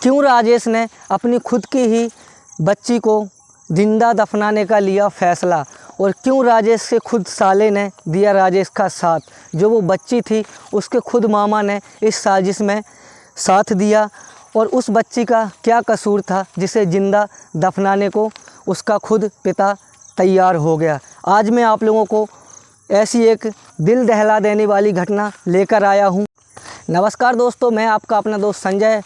क्यों राजेश ने अपनी खुद की ही बच्ची को जिंदा दफनाने का लिया फ़ैसला, और क्यों राजेश के खुद साले ने दिया राजेश का साथ। जो वो बच्ची थी उसके खुद मामा ने इस साजिश में साथ दिया, और उस बच्ची का क्या कसूर था जिसे ज़िंदा दफनाने को उसका खुद पिता तैयार हो गया। आज मैं आप लोगों को ऐसी एक दिल दहला देने वाली घटना लेकर आया हूँ। नमस्कार दोस्तों, मैं आपका अपना दोस्त संजय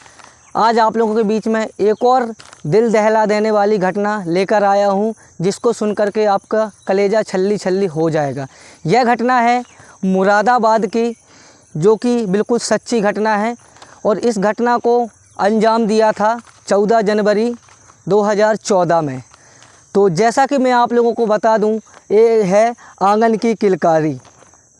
आज आप लोगों के बीच में एक और दिल दहला देने वाली घटना लेकर आया हूँ, जिसको सुन कर के आपका कलेजा छल्ली छल्ली हो जाएगा। यह घटना है मुरादाबाद की, जो कि बिल्कुल सच्ची घटना है, और इस घटना को अंजाम दिया था 14 जनवरी 2014 में। तो जैसा कि मैं आप लोगों को बता दूं, ये है आंगन की किलकारी।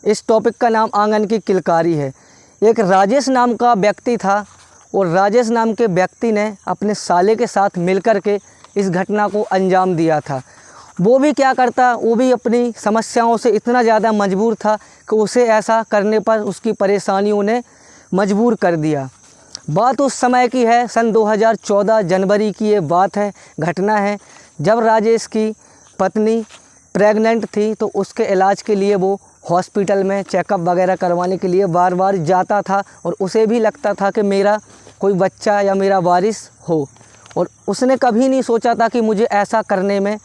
इस टॉपिक का नाम आंगन की किलकारी है। एक राजेश नाम का व्यक्ति था, और राजेश नाम के व्यक्ति ने अपने साले के साथ मिलकर के इस घटना को अंजाम दिया था। वो भी क्या करता, वो भी अपनी समस्याओं से इतना ज़्यादा मजबूर था कि उसे ऐसा करने पर उसकी परेशानियों ने मजबूर कर दिया। बात उस समय की है, सन 2014 जनवरी की ये बात है, घटना है, जब राजेश की पत्नी प्रेग्नेंट थी। तो उसके इलाज के लिए वो हॉस्पिटल में चेकअप वगैरह करवाने के लिए बार बार जाता था, और उसे भी लगता था कि मेरा कोई बच्चा या मेरा वारिस हो। और उसने कभी नहीं सोचा था कि मुझे ऐसा करने में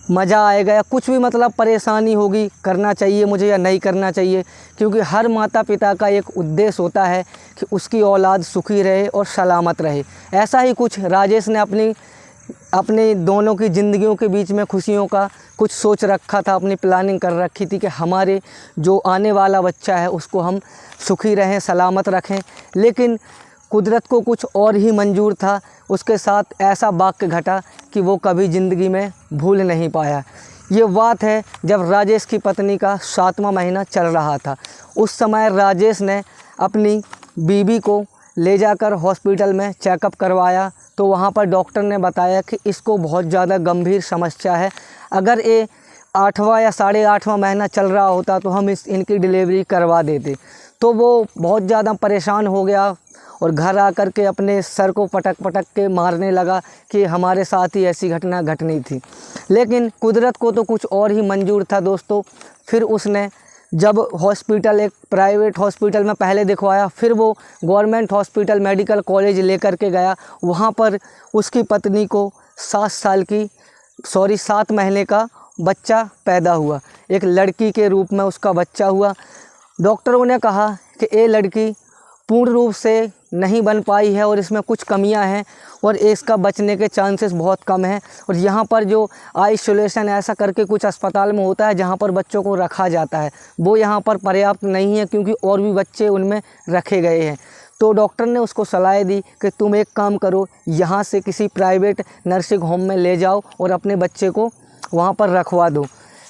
मज़ा आएगा या कुछ भी, मतलब परेशानी होगी, करना चाहिए मुझे या नहीं करना चाहिए। क्योंकि हर माता पिता का एक उद्देश्य होता है कि उसकी औलाद सुखी रहे और सलामत रहे। ऐसा ही कुछ राजेश ने अपने दोनों की ज़िंदगियों के बीच में खुशियों का कुछ सोच रखा था, अपनी प्लानिंग कर रखी थी कि हमारे जो आने वाला बच्चा है उसको हम सुखी रहें, सलामत रखें। लेकिन कुदरत को कुछ और ही मंजूर था। उसके साथ ऐसा वाक़या घटा कि वो कभी ज़िंदगी में भूल नहीं पाया। ये बात है जब राजेश की पत्नी का 7वां महीना चल रहा था। उस समय राजेश ने अपनी बीवी को ले जाकर हॉस्पिटल में चेकअप करवाया। तो वहाँ पर डॉक्टर ने बताया कि इसको बहुत ज़्यादा गंभीर समस्या है। अगर ये 8वां या 8.5वां महीना चल रहा होता तो हम इनकी डिलीवरी करवा देते। तो वो बहुत ज़्यादा परेशान हो गया, और घर आकर के अपने सर को पटक पटक के मारने लगा कि हमारे साथ ही ऐसी घटना घटनी थी। लेकिन कुदरत को तो कुछ और ही मंजूर था दोस्तों। फिर उसने जब हॉस्पिटल, एक प्राइवेट हॉस्पिटल में पहले दिखवाया, फिर वो गवर्नमेंट हॉस्पिटल मेडिकल कॉलेज लेकर के गया। वहाँ पर उसकी पत्नी को 7 महीने का बच्चा पैदा हुआ। एक लड़की के रूप में उसका बच्चा हुआ। डॉक्टरों ने कहा कि ये लड़की पूर्ण रूप से नहीं बन पाई है और इसमें कुछ कमियां हैं, और इसका बचने के चांसेस बहुत कम हैं। और यहाँ पर जो आइसोलेशन ऐसा करके कुछ अस्पताल में होता है जहाँ पर बच्चों को रखा जाता है, वो यहाँ पर पर्याप्त नहीं है, क्योंकि और भी बच्चे उनमें रखे गए हैं। तो डॉक्टर ने उसको सलाह दी कि तुम एक काम करो, यहाँ से किसी प्राइवेट नर्सिंग होम में ले जाओ और अपने बच्चे को वहाँ पर रखवा दो।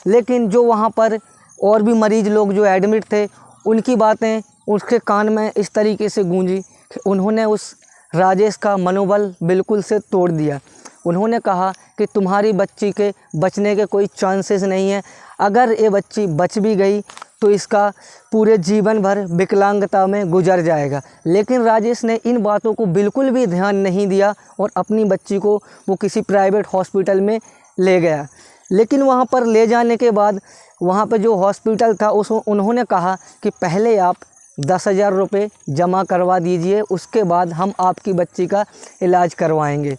लेकिन जो वहाँ पर और भी मरीज़ लोग जो एडमिट थे, उनकी बातें उसके कान में इस तरीके से गूंजी कि उन्होंने उस राजेश का मनोबल बिल्कुल से तोड़ दिया। उन्होंने कहा कि तुम्हारी बच्ची के बचने के कोई चांसेस नहीं है। अगर ये बच्ची बच भी गई तो इसका पूरे जीवन भर विकलांगता में गुजर जाएगा। लेकिन राजेश ने इन बातों को बिल्कुल भी ध्यान नहीं दिया, और अपनी बच्ची को वो किसी प्राइवेट हॉस्पिटल में ले गया। लेकिन वहाँ पर ले जाने के बाद वहाँ पर जो हॉस्पिटल था उन्होंने कहा कि पहले आप 10,000 रुपये जमा करवा दीजिए, उसके बाद हम आपकी बच्ची का इलाज करवाएंगे।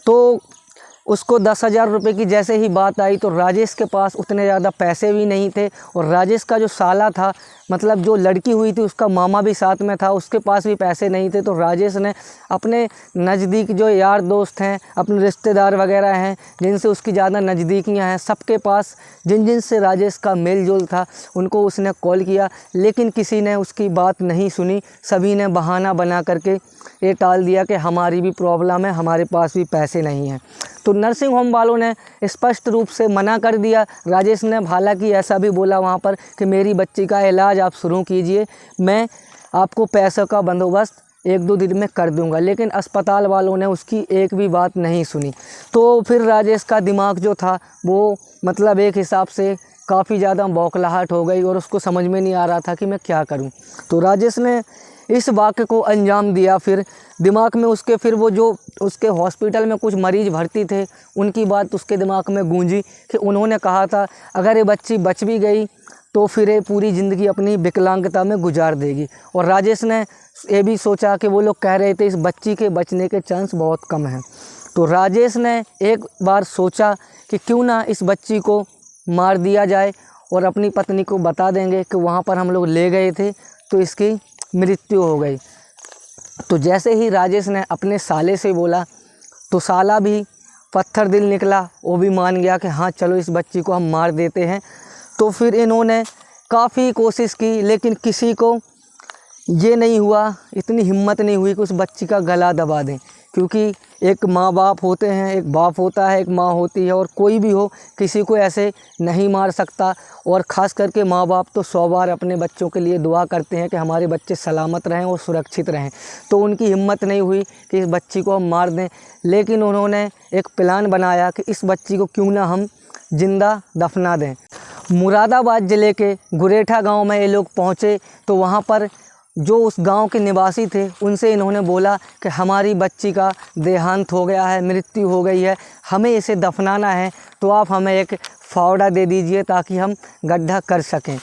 तो उसको 10,000 रुपये की जैसे ही बात आई तो राजेश के पास उतने ज़्यादा पैसे भी नहीं थे, और राजेश का जो साला था, मतलब जो लड़की हुई थी उसका मामा भी साथ में था, उसके पास भी पैसे नहीं थे। तो राजेश ने अपने नज़दीक जो यार दोस्त हैं, अपने रिश्तेदार वगैरह हैं जिनसे उसकी ज़्यादा नज़दीकियां हैं, सबके पास जिन से राजेश का मेल जोल था, उनको उसने कॉल किया। लेकिन किसी ने उसकी बात नहीं सुनी। सभी ने बहाना बना करके ये टाल दिया कि हमारी भी प्रॉब्लम है, हमारे पास भी पैसे नहीं हैं। तो नर्सिंग होम वालों ने स्पष्ट रूप से मना कर दिया। राजेश ने हालांकि ऐसा भी बोला वहाँ पर कि मेरी बच्ची का इलाज आप शुरू कीजिए, मैं आपको पैसों का बंदोबस्त 1-2 दिन में कर दूंगा। लेकिन अस्पताल वालों ने उसकी एक भी बात नहीं सुनी। तो फिर राजेश का दिमाग जो था वो मतलब एक हिसाब से काफ़ी ज़्यादा बौखलाहट हो गई, और उसको समझ में नहीं आ रहा था कि मैं क्या करूं। तो राजेश ने इस वाक्य को अंजाम दिया। फिर दिमाग में उसके फिर वो जो उसके हॉस्पिटल में कुछ मरीज़ भर्ती थे उनकी बात उसके दिमाग में गूंजी कि उन्होंने कहा था अगर ये बच्ची बच भी गई तो फिर ये पूरी ज़िंदगी अपनी विकलांगता में गुजार देगी। और राजेश ने ये भी सोचा कि वो लोग कह रहे थे इस बच्ची के बचने के चांस बहुत कम हैं। तो राजेश ने एक बार सोचा कि क्यों ना इस बच्ची को मार दिया जाए और अपनी पत्नी को बता देंगे कि वहाँ पर हम लोग ले गए थे तो इसकी मृत्यु हो गई। तो जैसे ही राजेश ने अपने साले से बोला तो साला भी पत्थर दिल निकला, वो भी मान गया कि हाँ चलो इस बच्ची को हम मार देते हैं। तो फिर इन्होंने काफ़ी कोशिश की लेकिन किसी को ये नहीं हुआ, इतनी हिम्मत नहीं हुई कि उस बच्ची का गला दबा दें, क्योंकि एक माँ बाप होते हैं, एक बाप होता है, एक माँ होती है और कोई भी हो किसी को ऐसे नहीं मार सकता। और ख़ास करके माँ बाप तो 100 बार अपने बच्चों के लिए दुआ करते हैं कि हमारे बच्चे सलामत रहें और सुरक्षित रहें। तो उनकी हिम्मत नहीं हुई कि इस बच्ची को हम मार दें, लेकिन उन्होंने एक प्लान बनाया कि इस बच्ची को क्यों ना हम जिंदा दफना दें। मुरादाबाद ज़िले के गुरेठा गांव में ये लोग पहुंचे तो वहां पर जो उस गांव के निवासी थे उनसे इन्होंने बोला कि हमारी बच्ची का देहांत हो गया है, मृत्यु हो गई है, हमें इसे दफनाना है, तो आप हमें एक फावड़ा दे दीजिए ताकि हम गड्ढा कर सकें।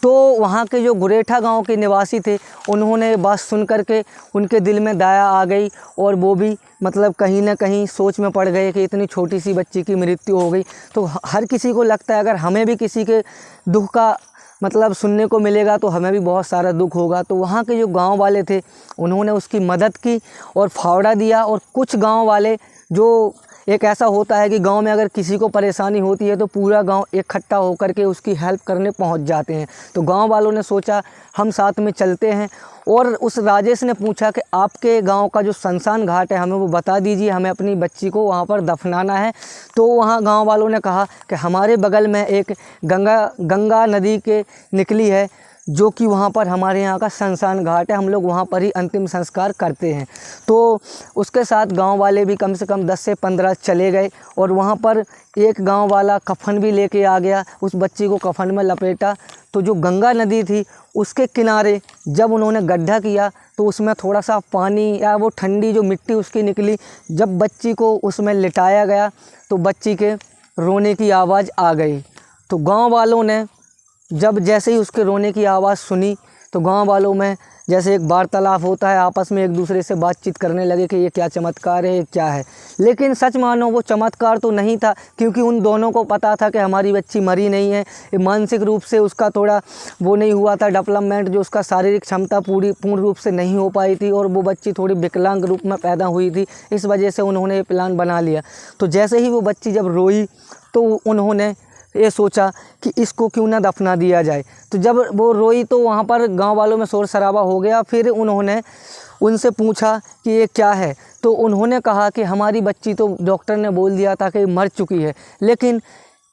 तो वहाँ के जो गुरेठा गांव के निवासी थे उन्होंने बात सुन कर के उनके दिल में दया आ गई और वो भी मतलब कहीं ना कहीं सोच में पड़ गए कि इतनी छोटी सी बच्ची की मृत्यु हो गई। तो हर किसी को लगता है अगर हमें भी किसी के दुख का मतलब सुनने को मिलेगा तो हमें भी बहुत सारा दुख होगा। तो वहाँ के जो गांव वाले थे उन्होंने उसकी मदद की और फावड़ा दिया। और कुछ गांव वाले जो एक ऐसा होता है कि गांव में अगर किसी को परेशानी होती है तो पूरा गांव इकट्ठा होकर के उसकी हेल्प करने पहुंच जाते हैं। तो गांव वालों ने सोचा हम साथ में चलते हैं और उस राजेश ने पूछा कि आपके गांव का जो शमशान घाट है हमें वो बता दीजिए, हमें अपनी बच्ची को वहां पर दफनाना है। तो वहां गांव वालों ने कहा कि हमारे बगल में एक गंगा नदी के निकली है जो कि वहाँ पर हमारे यहाँ का शमशान घाट है, हम लोग वहाँ पर ही अंतिम संस्कार करते हैं। तो उसके साथ गांव वाले भी कम से कम 10 से 15 चले गए और वहाँ पर एक गांव वाला कफन भी लेके आ गया, उस बच्ची को कफन में लपेटा। तो जो गंगा नदी थी उसके किनारे जब उन्होंने गड्ढा किया तो उसमें थोड़ा सा पानी या वो ठंडी जो मिट्टी उसकी निकली, जब बच्ची को उसमें लिटाया गया तो बच्ची के रोने की आवाज़ आ गई। तो गाँव वालों ने जब जैसे ही उसके रोने की आवाज़ सुनी तो गांव वालों में जैसे एक वार्तालाप होता है, आपस में एक दूसरे से बातचीत करने लगे कि ये क्या चमत्कार है, ये क्या है। लेकिन सच मानो वो चमत्कार तो नहीं था, क्योंकि उन दोनों को पता था कि हमारी बच्ची मरी नहीं है। मानसिक रूप से उसका थोड़ा वो नहीं हुआ था डेवलपमेंट, जो उसका शारीरिक क्षमता पूर्ण रूप से नहीं हो पाई थी और वो बच्ची थोड़ी विकलांग रूप में पैदा हुई थी। इस वजह से उन्होंने ये प्लान बना लिया। तो जैसे ही वो बच्ची जब रोई तो उन्होंने ये सोचा कि इसको क्यों ना दफना दिया जाए। तो जब वो रोई तो वहाँ पर गांव वालों में शोर शराबा हो गया। फिर उन्होंने उनसे पूछा कि ये क्या है, तो उन्होंने कहा कि हमारी बच्ची तो डॉक्टर ने बोल दिया था कि मर चुकी है। लेकिन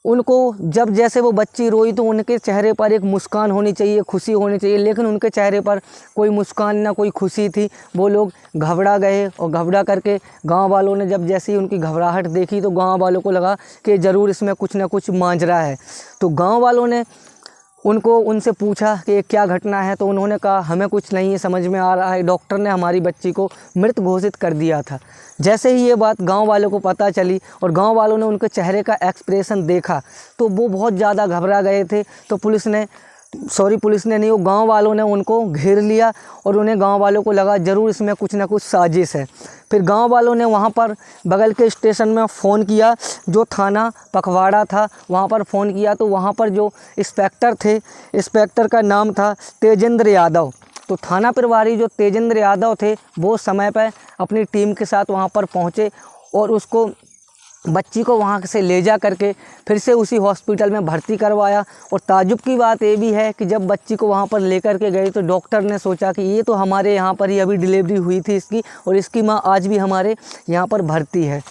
उनको जब जैसे वो बच्ची रोई तो उनके चेहरे पर एक मुस्कान होनी चाहिए, खुशी होनी चाहिए, लेकिन उनके चेहरे पर कोई मुस्कान ना कोई खुशी थी। वो लोग घबरा गए और घबरा करके गांव वालों ने जब जैसे ही उनकी घबराहट देखी तो गांव वालों को लगा कि ज़रूर इसमें कुछ ना कुछ मांजरा है। तो गांव वालों ने उनसे पूछा कि ये क्या घटना है। तो उन्होंने कहा हमें कुछ नहीं समझ में आ रहा है, डॉक्टर ने हमारी बच्ची को मृत घोषित कर दिया था। जैसे ही ये बात गांव वालों को पता चली और गांव वालों ने उनके चेहरे का एक्सप्रेशन देखा तो वो बहुत ज़्यादा घबरा गए थे। तो पुलिस ने नहीं, वो गांव वालों ने उनको घेर लिया और उन्हें गांव वालों को लगा ज़रूर इसमें कुछ ना कुछ साजिश है। फिर गांव वालों ने वहां पर बगल के स्टेशन में फ़ोन किया, जो थाना पखवाड़ा था वहां पर फ़ोन किया। तो वहां पर जो इंस्पेक्टर थे, इंस्पेक्टर का नाम था तेजेंद्र यादव। तो थाना प्रभारी जो तेजेंद्र यादव थे वो समय पर अपनी टीम के साथ वहां पर पहुंचे और उसको बच्ची को वहाँ से ले जा करके फिर से उसी हॉस्पिटल में भर्ती करवाया। और ताज्जुब की बात ये भी है कि जब बच्ची को वहाँ पर लेकर के गए तो डॉक्टर ने सोचा कि ये तो हमारे यहाँ पर ही अभी डिलीवरी हुई थी इसकी, और इसकी माँ आज भी हमारे यहाँ पर भर्ती है।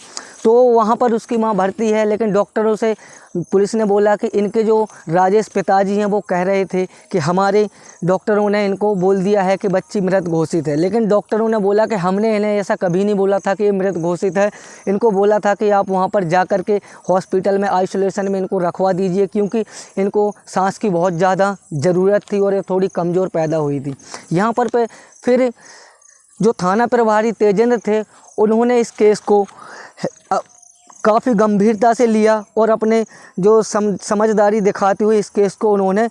तो वहाँ पर उसकी माँ भर्ती है, लेकिन डॉक्टरों से पुलिस ने बोला कि इनके जो राजेश पिताजी हैं वो कह रहे थे कि हमारे डॉक्टरों ने इनको बोल दिया है कि बच्ची मृत घोषित है। लेकिन डॉक्टरों ने बोला कि हमने इन्हें ऐसा कभी नहीं बोला था कि ये मृत घोषित है। इनको बोला था कि आप वहाँ पर जा कर के हॉस्पिटल में आइसोलेशन में इनको रखवा दीजिए, क्योंकि इनको सांस की बहुत ज़्यादा ज़रूरत थी और ये थोड़ी कमज़ोर पैदा हुई थी। यहाँ पर फिर जो थाना प्रभारी तेजेंद्र थे उन्होंने इस केस को काफ़ी गंभीरता से लिया और अपने जो समझदारी दिखाते हुए इस केस को उन्होंने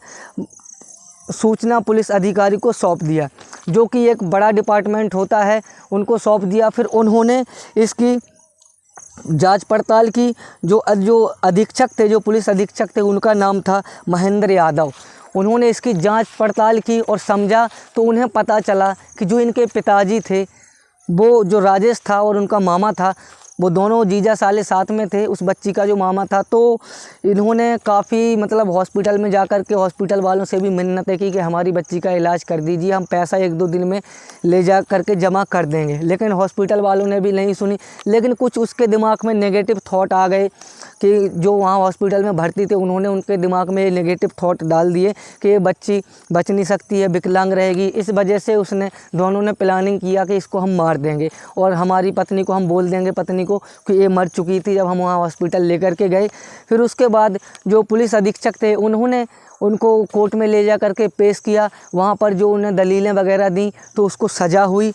सूचना पुलिस अधिकारी को सौंप दिया, जो कि एक बड़ा डिपार्टमेंट होता है, उनको सौंप दिया। फिर उन्होंने इसकी जांच पड़ताल की। जो अधीक्षक थे, जो पुलिस अधीक्षक थे, उनका नाम था महेंद्र यादव। उन्होंने इसकी जांच पड़ताल की और समझा तो उन्हें पता चला कि जो इनके पिताजी थे, वो जो राजेश था और उनका मामा था, वो दोनों जीजा साले साथ में थे। उस बच्ची का जो मामा था, तो इन्होंने काफ़ी मतलब हॉस्पिटल में जाकर के हॉस्पिटल वालों से भी मिन्नतें की कि हमारी बच्ची का इलाज कर दीजिए, हम पैसा 1-2 दिन में ले जा करके जमा कर देंगे। लेकिन हॉस्पिटल वालों ने भी नहीं सुनी। लेकिन कुछ उसके दिमाग में नेगेटिव थॉट आ गए कि जो वहाँ हॉस्पिटल में भर्ती थे, उन्होंने उनके दिमाग में ये नेगेटिव थॉट डाल दिए कि ये बच्ची बच नहीं सकती है, विकलांग रहेगी। इस वजह से दोनों ने प्लानिंग किया कि इसको हम मार देंगे और हमारी पत्नी को हम बोल देंगे पत्नी को कि ये मर चुकी थी जब हम वहाँ हॉस्पिटल लेकर के गए। फिर उसके बाद जो पुलिस अधीक्षक थे, उन्होंने उनको कोर्ट में ले जा करके पेश किया। वहाँ पर जो उन्हें दलीलें वगैरह दी तो उसको सज़ा हुई।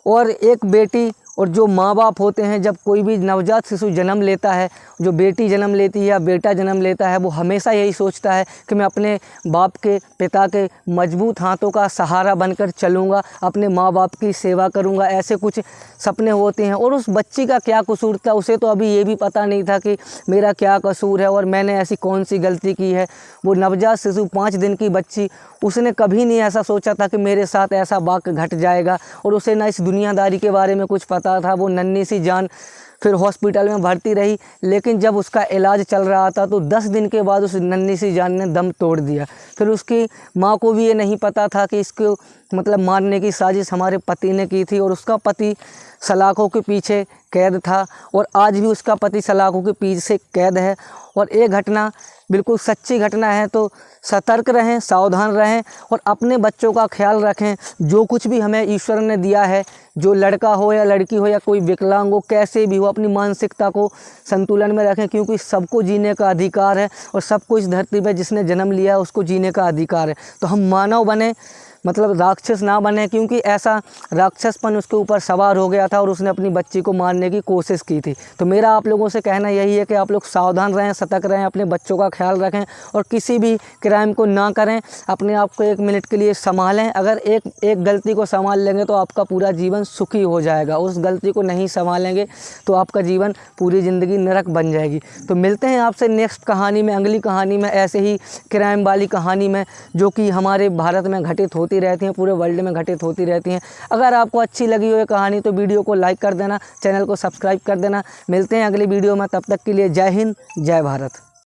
और एक बेटी और जो माँ बाप होते हैं, जब कोई भी नवजात शिशु जन्म लेता है, जो बेटी जन्म लेती है या बेटा जन्म लेता है, वो हमेशा यही सोचता है कि मैं अपने बाप के पिता के मजबूत हाथों का सहारा बनकर चलूँगा, अपने माँ बाप की सेवा करूँगा, ऐसे कुछ सपने होते हैं। और उस बच्ची का क्या कसूर था, उसे तो अभी ये भी पता नहीं था कि मेरा क्या कसूर है और मैंने ऐसी कौन सी गलती की है। वो नवजात शिशु 5 दिन की बच्ची, उसने कभी नहीं ऐसा सोचा था कि मेरे साथ ऐसा वाक़ घट जाएगा। और उसे ना इस दुनियादारी के बारे में कुछ पता था। वो नन्ही सी जान फिर हॉस्पिटल में भर्ती रही, लेकिन जब उसका इलाज चल रहा था तो 10 दिन के बाद उस नन्ही सी जान ने दम तोड़ दिया। फिर उसकी माँ को भी ये नहीं पता था कि इसको मतलब मारने की साजिश हमारे पति ने की थी। और उसका पति सलाखों के पीछे कैद था और आज भी उसका पति सलाखों के पीछे कैद है। और ये घटना बिल्कुल सच्ची घटना है, तो सतर्क रहें, सावधान रहें और अपने बच्चों का ख्याल रखें। जो कुछ भी हमें ईश्वर ने दिया है, जो लड़का हो या लड़की हो या कोई विकलांग हो, कैसे भी हो, अपनी मानसिकता को संतुलन में रखें, क्योंकि सबको जीने का अधिकार है और सबको इस धरती पर जिसने जन्म लिया है उसको जीने का अधिकार है। तो हम मानव बने, मतलब राक्षस ना बने, क्योंकि ऐसा राक्षसपन उसके ऊपर सवार हो गया था और उसने अपनी बच्ची को मारने की कोशिश की थी। तो मेरा आप लोगों से कहना यही है कि आप लोग सावधान रहें, सतर्क रहें, अपने बच्चों का ख्याल रखें और किसी भी क्राइम को ना करें। अपने आप को 1 मिनट के लिए संभालें। अगर एक गलती को संभाल लेंगे तो आपका पूरा जीवन सुखी हो जाएगा। उस गलती को नहीं संभालेंगे तो आपका जीवन पूरी ज़िंदगी नरक बन जाएगी। तो मिलते हैं आपसे नेक्स्ट कहानी में, अगली कहानी में, ऐसे ही क्राइम वाली कहानी में, जो कि हमारे भारत में घटित होती रहती हैं, पूरे वर्ल्ड में घटित होती रहती हैं। अगर आपको अच्छी लगी हो ये कहानी तो वीडियो को लाइक कर देना, चैनल को सब्सक्राइब कर देना। मिलते हैं अगली वीडियो में, तब तक के लिए जय हिंद, जय भारत।